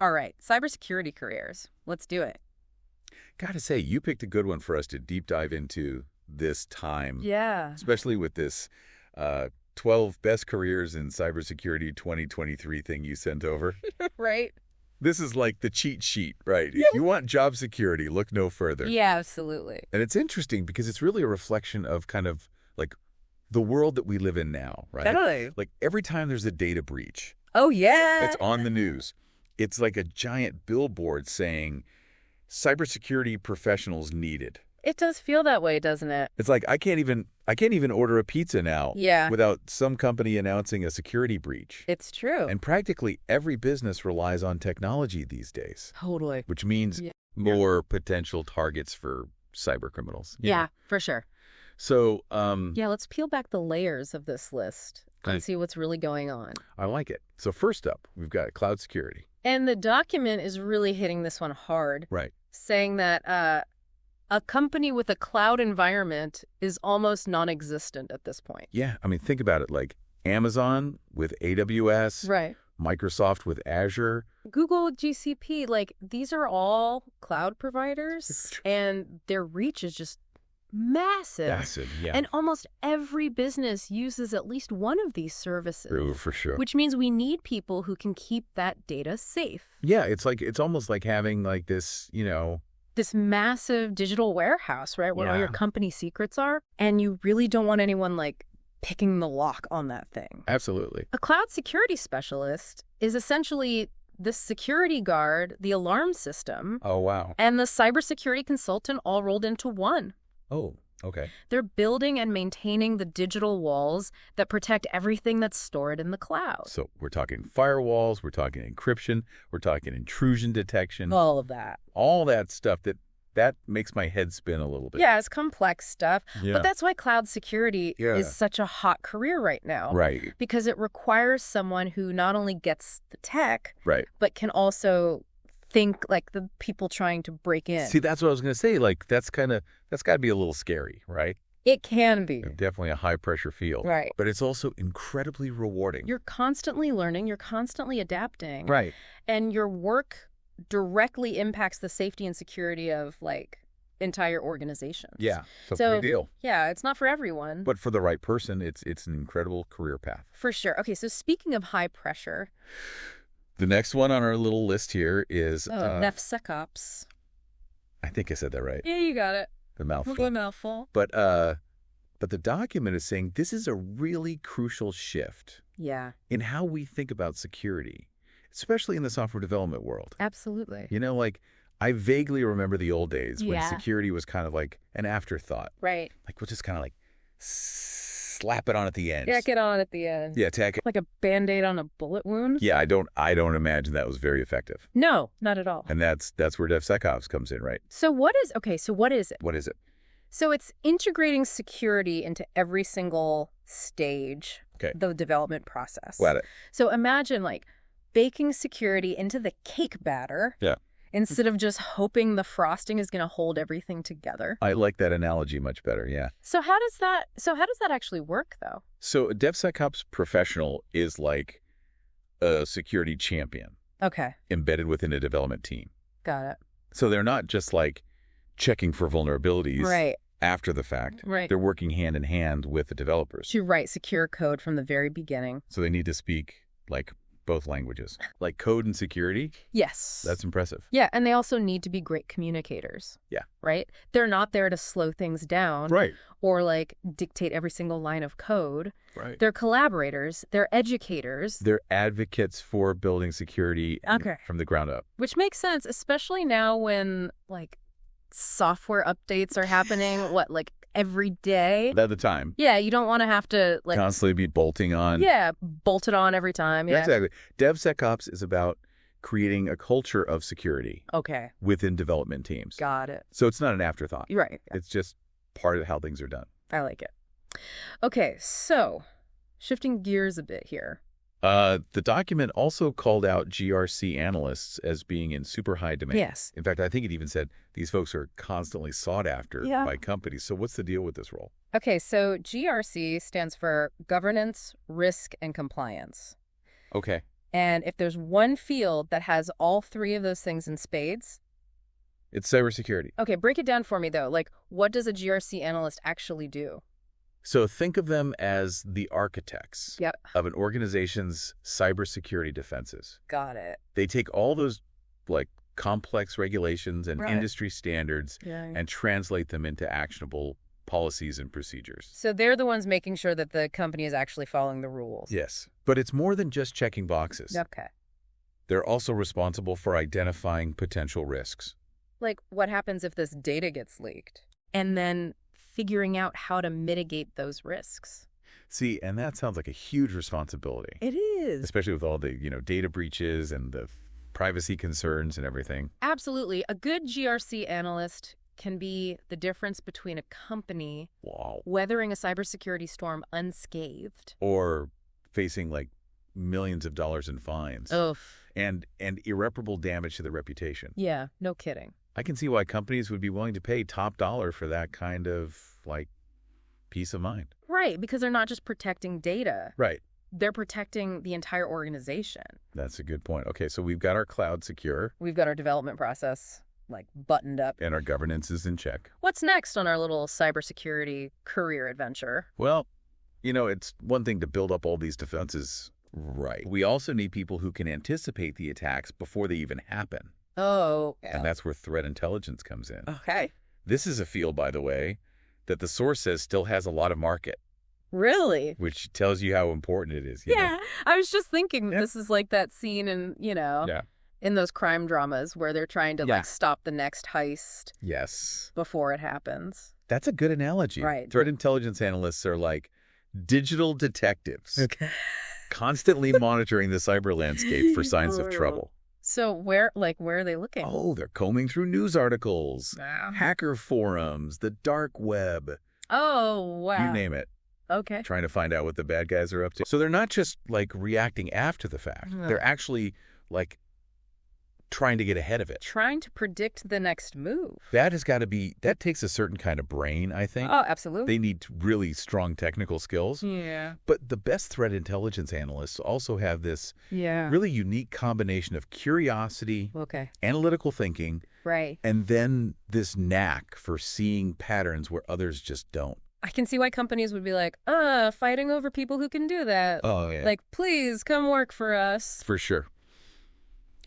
All right, cybersecurity careers. Let's do it. Gotta say, you picked a good one for us to deep dive into this time. Yeah. Especially with this 12 best careers in cybersecurity 2023 thing you sent over. Right? This is like the cheat sheet, right? If you want job security, look no further. Yeah, absolutely. And it's interesting because it's really a reflection of kind of like the world that we live in now, right? Totally. Like every time there's a data breach, Oh, yeah. it's on the news. It's like a giant billboard saying cybersecurity professionals needed. It does feel that way, doesn't it? It's like I can't even order a pizza now without some company announcing a security breach. It's true. And practically every business relies on technology these days. Totally. Which means more potential targets for cyber criminals. Yeah, for sure. So, yeah, let's peel back the layers of this list and see what's really going on. I like it. So first up, we've got cloud security. And the document is really hitting this one hard. Right. Saying that a company with a cloud environment is almost non-existent at this point. Yeah, I mean, think about it, like Amazon with AWS, right? Microsoft with Azure. Google, GCP, like these are all cloud providers and their reach is just massive. Massive, yeah. And almost every business uses at least one of these services. True, for sure. Which means we need people who can keep that data safe. Yeah, it's almost like having like this, this massive digital warehouse, right? Where all your company secrets are. And you really don't want anyone like picking the lock on that thing. Absolutely. A cloud security specialist is essentially the security guard, the alarm system. Oh, wow. And the cybersecurity consultant all rolled into one. Oh, okay. They're building and maintaining the digital walls that protect everything that's stored in the cloud. So we're talking firewalls, we're talking encryption, we're talking intrusion detection. All of that. All that stuff that makes my head spin a little bit. Yeah, it's complex stuff. Yeah. But that's why cloud security is such a hot career right now. Right. Because it requires someone who not only gets the tech, but can also think like the people trying to break in. See, that's what I was going to say. Like, that's got to be a little scary, right? It can be. Definitely a high-pressure field. Right. But it's also incredibly rewarding. You're constantly learning. You're constantly adapting. Right. And your work directly impacts the safety and security of, like, entire organizations. Yeah. So big deal. Yeah, it's not for everyone. But for the right person, it's an incredible career path. For sure. Okay, so speaking of high pressure... The next one on our little list here is... NefSecOps. I think I said that right. Yeah, you got it. The mouthful. The mouthful. But the document is saying this is a really crucial shift in how we think about security, especially in the software development world. Absolutely. Like I vaguely remember the old days when security was kind of like an afterthought. Right. Like we'll just kind of like slap it on at the end. Tack it on at the end. Yeah, tack it. Like a Band-Aid on a bullet wound? Yeah, I don't imagine that was very effective. No, not at all. And that's where DevSecOps comes in, right? So what is it? What is it? So it's integrating security into every single stage of the development process. Got it. So imagine like baking security into the cake batter. Yeah. Instead of just hoping the frosting is going to hold everything together. I like that analogy much better, yeah. So how does that actually work, though? So a DevSecOps professional is like a security champion. Okay. Embedded within a development team. Got it. So they're not just like checking for vulnerabilities after the fact. Right. They're working hand in hand with the developers. To write secure code from the very beginning. So they need to speak like both languages. Like code and security? Yes. That's impressive. Yeah, and they also need to be great communicators. Yeah. Right? They're not there to slow things down. Right. Or like dictate every single line of code. Right. They're collaborators. They're educators. They're advocates for building security from the ground up. Which makes sense, especially now when like software updates are happening, like every day. At the time. Yeah, you don't want to have to like constantly be bolting on. Yeah, bolt it on every time. Yeah. Exactly. DevSecOps is about creating a culture of security. Okay. Within development teams. Got it. So it's not an afterthought. Right. It's just part of how things are done. I like it. Okay, so shifting gears a bit here. The document also called out GRC analysts as being in super high demand. Yes. In fact, I think it even said these folks are constantly sought after by companies. So what's the deal with this role? Okay, so GRC stands for Governance, Risk, and Compliance. Okay. And if there's one field that has all three of those things in spades... It's cybersecurity. Okay, break it down for me, though. Like, what does a GRC analyst actually do? So think of them as the architects Yep. of an organization's cybersecurity defenses. Got it. They take all those, like, complex regulations and industry standards and translate them into actionable policies and procedures. So they're the ones making sure that the company is actually following the rules. Yes. But it's more than just checking boxes. Okay. They're also responsible for identifying potential risks. Like, what happens if this data gets leaked? And then figuring out how to mitigate those risks. See, and that sounds like a huge responsibility. It is. Especially with all the, data breaches and the privacy concerns and everything. Absolutely. A good GRC analyst can be the difference between a company weathering a cybersecurity storm unscathed. Or facing, like, millions of dollars in fines. And irreparable damage to their reputation. Yeah, no kidding. I can see why companies would be willing to pay top dollar for that kind of, like, peace of mind. Right, because they're not just protecting data. Right. They're protecting the entire organization. That's a good point. Okay, so we've got our cloud secure. We've got our development process, like, buttoned up. And our governance is in check. What's next on our little cybersecurity career adventure? Well, it's one thing to build up all these defenses. Right. We also need people who can anticipate the attacks before they even happen. Oh. Yeah. And that's where threat intelligence comes in. Okay. This is a field, by the way, that the source says still has a lot of market. Really? Which tells you how important it is. Yeah. I was just thinking this is like that scene in, in those crime dramas where they're trying to like stop the next heist. Yes. Before it happens. That's a good analogy. Right. Threat intelligence analysts are like digital detectives. Okay. Constantly monitoring the cyber landscape for signs of trouble. So where are they looking? Oh, they're combing through news articles, hacker forums, the dark web. Oh, wow. You name it. Okay. Trying to find out what the bad guys are up to. So they're not just like reacting after the fact. They're actually like trying to get ahead of it. Trying to predict the next move. That takes a certain kind of brain, I think. Oh, absolutely. They need really strong technical skills. Yeah. But the best threat intelligence analysts also have this really unique combination of curiosity, analytical thinking, and then this knack for seeing patterns where others just don't. I can see why companies would be like, fighting over people who can do that. Oh, yeah. Like, please come work for us. For sure.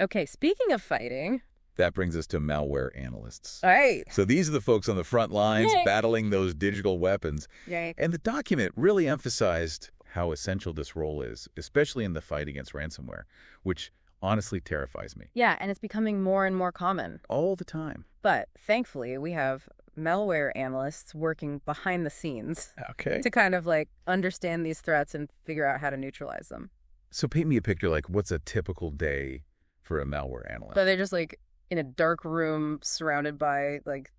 Okay, speaking of fighting... That brings us to malware analysts. All right. So these are the folks on the front lines battling those digital weapons. Yay. And the document really emphasized how essential this role is, especially in the fight against ransomware, which honestly terrifies me. Yeah, and it's becoming more and more common. All the time. But thankfully, we have malware analysts working behind the scenes to kind of like understand these threats and figure out how to neutralize them. So paint me a picture, like what's a typical day for a malware analyst? So they're just like in a dark room surrounded by like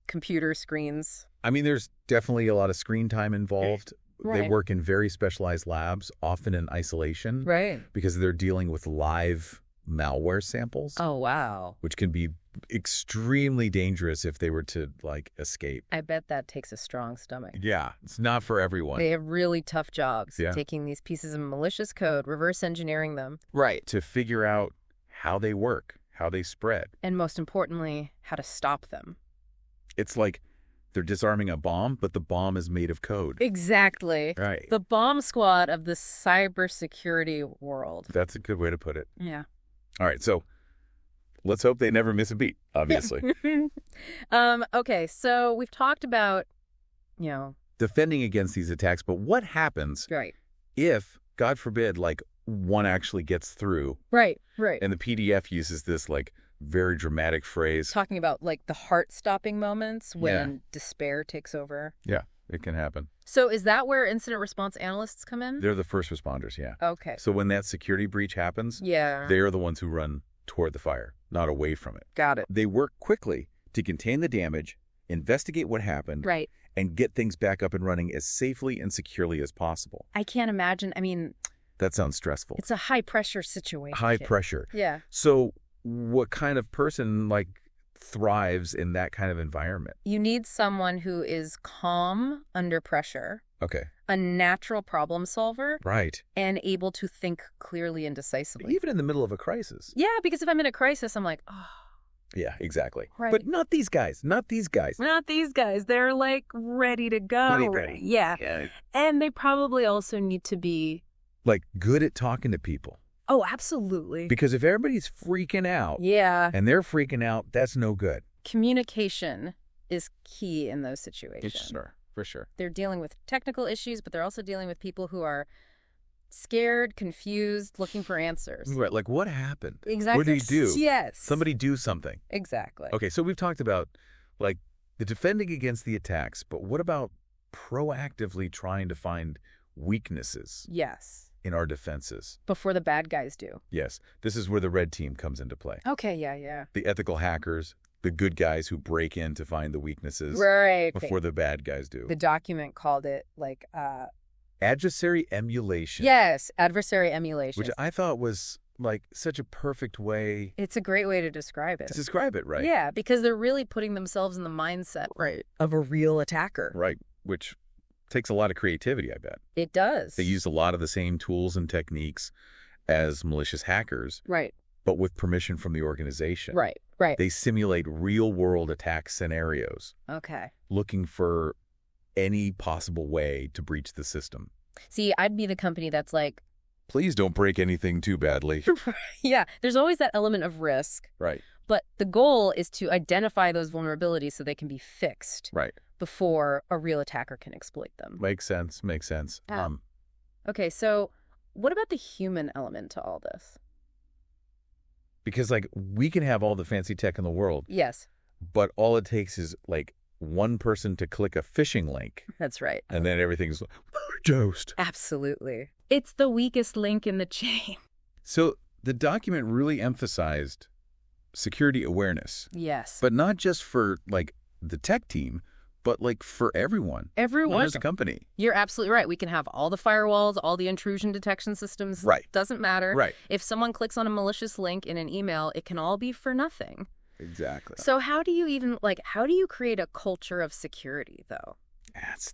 computer screens. I mean, there's definitely a lot of screen time involved. They work in very specialized labs, often in isolation. Right. Because they're dealing with live malware samples. Oh, wow. Which can be extremely dangerous if they were to, like, escape. I bet that takes a strong stomach. Yeah, it's not for everyone. They have really tough jobs taking these pieces of malicious code, reverse engineering them. Right. To figure out how they work, how they spread. And most importantly, how to stop them. It's like they're disarming a bomb, but the bomb is made of code. Exactly. Right. The bomb squad of the cybersecurity world. That's a good way to put it. Yeah. All right, so let's hope they never miss a beat, obviously. Okay, so we've talked about, defending against these attacks, but what happens if, God forbid, like, one actually gets through? Right. And the PDF uses this, like, very dramatic phrase. Talking about, like, the heart-stopping moments when despair takes over. Yeah, it can happen. So is that where incident response analysts come in? They're the first responders, yeah. Okay. So when that security breach happens, they're the ones who run toward the fire, not away from it. Got it. They work quickly to contain the damage, investigate what happened, and get things back up and running as safely and securely as possible. I can't imagine. I mean... That sounds stressful. It's a high-pressure situation. High pressure. Yeah. So what kind of person, like, thrives in that kind of environment? You need someone who is calm under pressure. Okay. a natural problem solver. Right. And able to think clearly and decisively. Even in the middle of a crisis. Yeah, because if I'm in a crisis, I'm like, oh. Yeah, exactly. Right. But not these guys. Not these guys. Not these guys. They're like ready to go. Ready. Yeah. And they probably also need to be like good at talking to people. Oh, absolutely. Because if everybody's freaking out. Yeah. And they're freaking out, that's no good. Communication is key in those situations. Sure. For sure. They're dealing with technical issues, but they're also dealing with people who are scared, confused, looking for answers. Right. Like, what happened? Exactly. What did he do? Yes. Somebody do something. Exactly. Okay, so we've talked about, like, the defending against the attacks, but what about proactively trying to find weaknesses? Yes. In our defenses? Before the bad guys do. Yes. This is where the red team comes into play. Okay, yeah. The ethical hackers, the good guys who break in to find the weaknesses. Right. Before the bad guys do. The document called it, like, adversary emulation. Yes, adversary emulation. Which I thought was, like, such a perfect way. It's a great way to describe it. To describe it, right? Yeah, because they're really putting themselves in the mindset of a real attacker. Right, which takes a lot of creativity, I bet. It does. They use a lot of the same tools and techniques as malicious hackers. Right. But with permission from the organization. Right. They simulate real-world attack scenarios. Okay. Looking for any possible way to breach the system. See, I'd be the company that's like, please don't break anything too badly. Yeah, there's always that element of risk. Right. But the goal is to identify those vulnerabilities so they can be fixed. Right. Before a real attacker can exploit them. Makes sense. Okay, so what about the human element to all this? Because, like, we can have all the fancy tech in the world. Yes. But all it takes is, like, one person to click a phishing link. That's right. And then everything's toast. Absolutely. It's the weakest link in the chain. So the document really emphasized security awareness. Yes. But not just for, like, the tech team, but, like, for everyone. Everyone. As a company. You're absolutely right. We can have all the firewalls, all the intrusion detection systems. Right. Doesn't matter. Right. If someone clicks on a malicious link in an email, it can all be for nothing. Exactly. So how do you create a culture of security, though?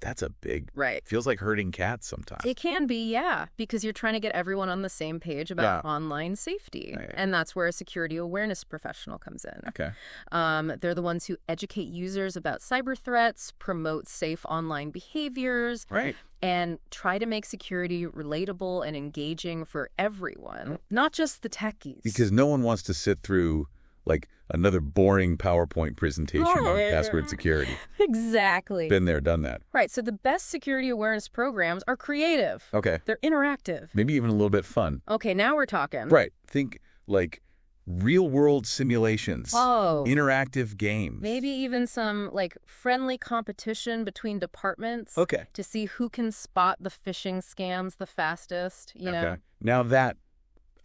That's a big... Right. Feels like herding cats sometimes. It can be, yeah, because you're trying to get everyone on the same page about online safety. Right. And that's where a security awareness professional comes in. Okay. They're the ones who educate users about cyber threats, promote safe online behaviors, right, and try to make security relatable and engaging for everyone, not just the techies. Because no one wants to sit through, like, another boring PowerPoint presentation on password security. Exactly. Been there, done that. Right. So the best security awareness programs are creative. Okay. They're interactive. Maybe even a little bit fun. Okay, now we're talking. Right. Think, like, real-world simulations. Oh. Interactive games. Maybe even some, like, friendly competition between departments. Okay. To see who can spot the phishing scams the fastest, you know? Now that,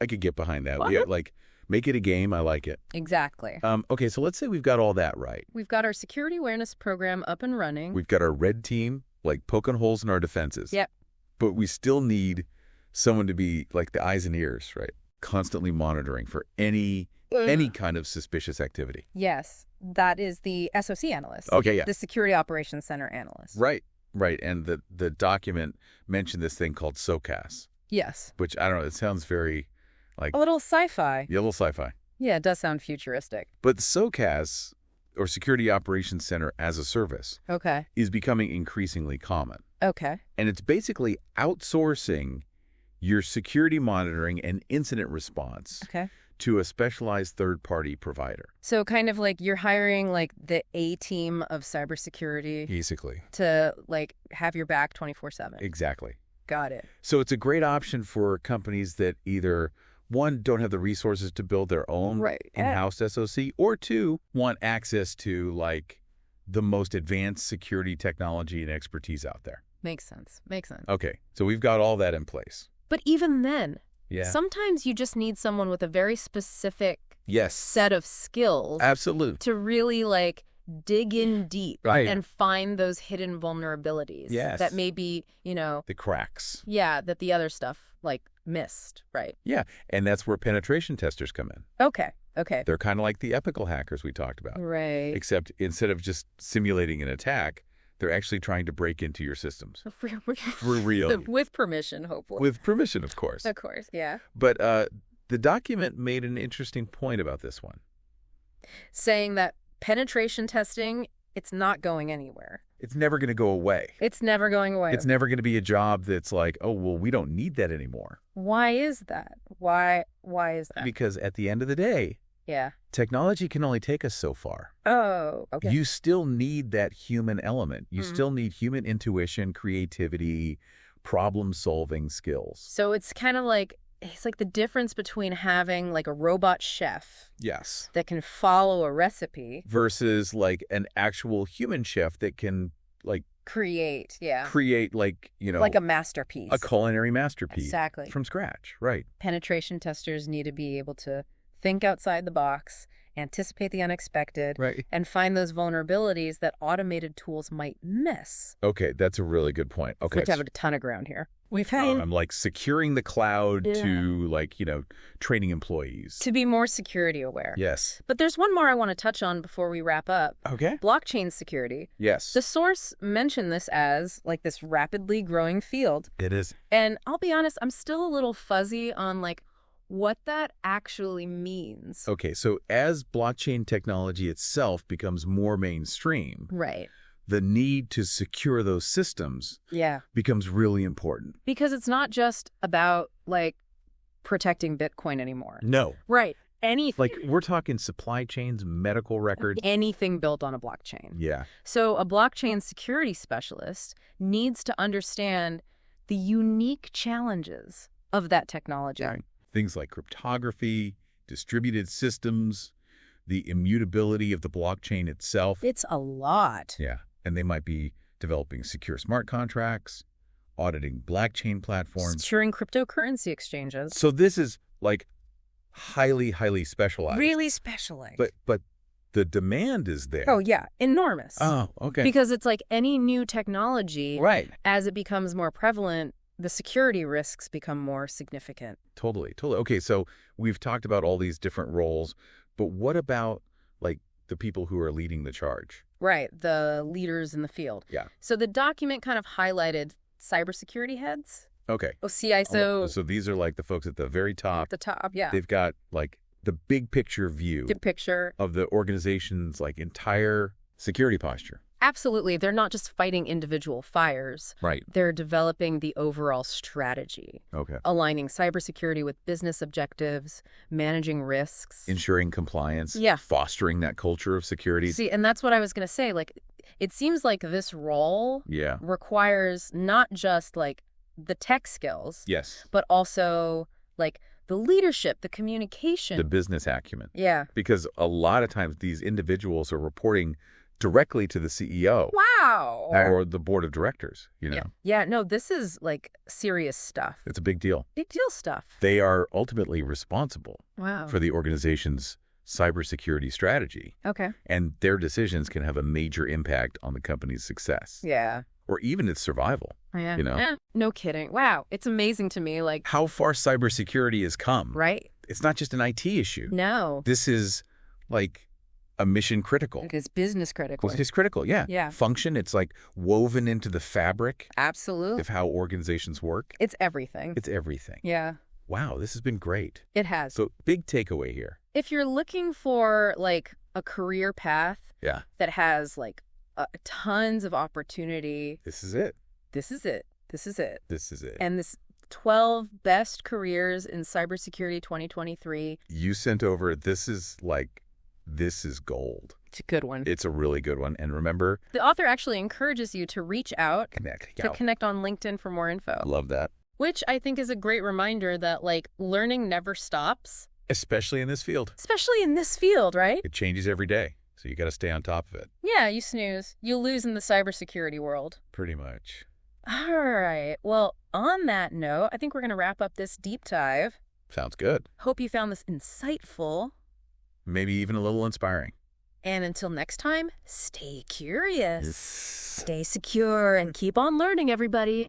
I could get behind that. Yeah, like... Make it a game. I like it. Exactly. Okay, so let's say we've got all that right. We've got our security awareness program up and running. We've got our red team, like, poking holes in our defenses. Yep. But we still need someone to be, like, the eyes and ears, right? Constantly monitoring for any kind of suspicious activity. Yes. That is the SOC analyst. Okay, yeah. The Security Operations Center analyst. Right. And the document mentioned this thing called SOCAS. Yes. Which, I don't know, it sounds very... like a little sci-fi. Yeah, a little sci-fi. Yeah, it does sound futuristic. But SOCAS, or Security Operations Center as a Service, is becoming increasingly common. Okay. And it's basically outsourcing your security monitoring and incident response to a specialized third-party provider. So kind of like you're hiring, like, the A-team of cybersecurity. Basically. To, like, have your back 24/7. Exactly. Got it. So it's a great option for companies that either... one, don't have the resources to build their own in-house SOC, or two, want access to, like, the most advanced security technology and expertise out there. Makes sense. Okay, so we've got all that in place. But even then, sometimes you just need someone with a very specific set of skills. Absolutely. To really, like, dig in deep and find those hidden vulnerabilities that maybe, you know... the cracks. Yeah, that the other stuff, like, missed, right? Yeah, and that's where penetration testers come in. Okay. They're kind of like the ethical hackers we talked about. Right. Except instead of just simulating an attack, They're actually trying to break into your systems. For real. With permission, hopefully. With permission, of course. Of course, yeah. But the document made an interesting point about this one. Saying that penetration testing, it's not going anywhere. It's never going to go away. It's never going away. It's never going to be a job that's like, oh, well, we don't need that anymore. Why is that? Why is that? Because at the end of the day, technology can only take us so far. Oh, okay. You still need that human element. You still need human intuition, creativity, problem-solving skills. So it's kind of like, it's like the difference between having like a robot chef. Yes. That can follow a recipe. Versus like an actual human chef that can like create like, like a masterpiece. A culinary masterpiece. Exactly. From scratch, right. Penetration testers need to be able to think outside the box, anticipate the unexpected, and find those vulnerabilities that automated tools might miss. Okay, that's a really good point. Okay. We've covered a ton of ground here. We've had I'm like securing the cloud to like, training employees. To be more security aware. Yes. But there's one more I want to touch on before we wrap up. Okay. Blockchain security. Yes. The source mentioned this as like this rapidly growing field. It is. And I'll be honest, I'm still a little fuzzy on like what that actually means. Okay, so as blockchain technology itself becomes more mainstream, the need to secure those systems becomes really important. Because it's not just about like protecting Bitcoin anymore. No. Right. Anything. Like we're talking supply chains, medical records. Anything built on a blockchain. Yeah. So a blockchain security specialist needs to understand the unique challenges of that technology. Right. Things like cryptography, distributed systems, the immutability of the blockchain itself. It's a lot. Yeah. And they might be developing secure smart contracts, auditing blockchain platforms. Securing cryptocurrency exchanges. So this is like highly, highly specialized. Really specialized. But the demand is there. Oh, yeah. Enormous. Oh, okay. Because it's like any new technology, as it becomes more prevalent, the security risks become more significant. Totally. Okay, so we've talked about all these different roles, but what about like the people who are leading the charge? Right, the leaders in the field. Yeah. So the document kind of highlighted cybersecurity heads. Okay. CISO. So these are like the folks at the very top. At the top, yeah. They've got like the big picture view. Big picture. Of the organization's like entire security posture. Absolutely. They're not just fighting individual fires. Right. They're developing the overall strategy. Okay. Aligning cybersecurity with business objectives, managing risks. Ensuring compliance. Yeah. Fostering that culture of security. See, and that's what I was going to say. Like, it seems like this role requires not just like the tech skills. Yes. But also like the leadership, the communication. The business acumen. Yeah. Because a lot of times these individuals are reporting directly to the CEO. Wow. Or the board of directors, Yeah, no, this is like serious stuff. It's a big deal. Big deal stuff. They are ultimately responsible Wow. for the organization's cybersecurity strategy. Okay. And their decisions can have a major impact on the company's success. Yeah. Or even its survival. Yeah. No kidding. Wow. It's amazing to me. Like how far cybersecurity has come. Right. It's not just an IT issue. No. This is like a mission critical. It is business critical. Business critical, yeah. Yeah. Function, it's like woven into the fabric. Absolutely. Of how organizations work. It's everything. It's everything. Yeah. Wow, this has been great. It has. So big takeaway here. If you're looking for like a career path that has like tons of opportunity. This is it. This is it. This is it. This is it. And this 12 best careers in cybersecurity 2023. You sent over, this is gold. It's a good one. It's a really good one. And remember, the author actually encourages you to reach out, to connect on LinkedIn for more info. I love that. Which I think is a great reminder that like learning never stops. Especially in this field. Especially in this field, right? It changes every day. So you got to stay on top of it. Yeah, you snooze. You'll lose in the cybersecurity world. Pretty much. All right. Well, on that note, I think we're going to wrap up this deep dive. Sounds good. Hope you found this insightful. Maybe even a little inspiring. And until next time, stay curious, stay secure, and keep on learning, everybody.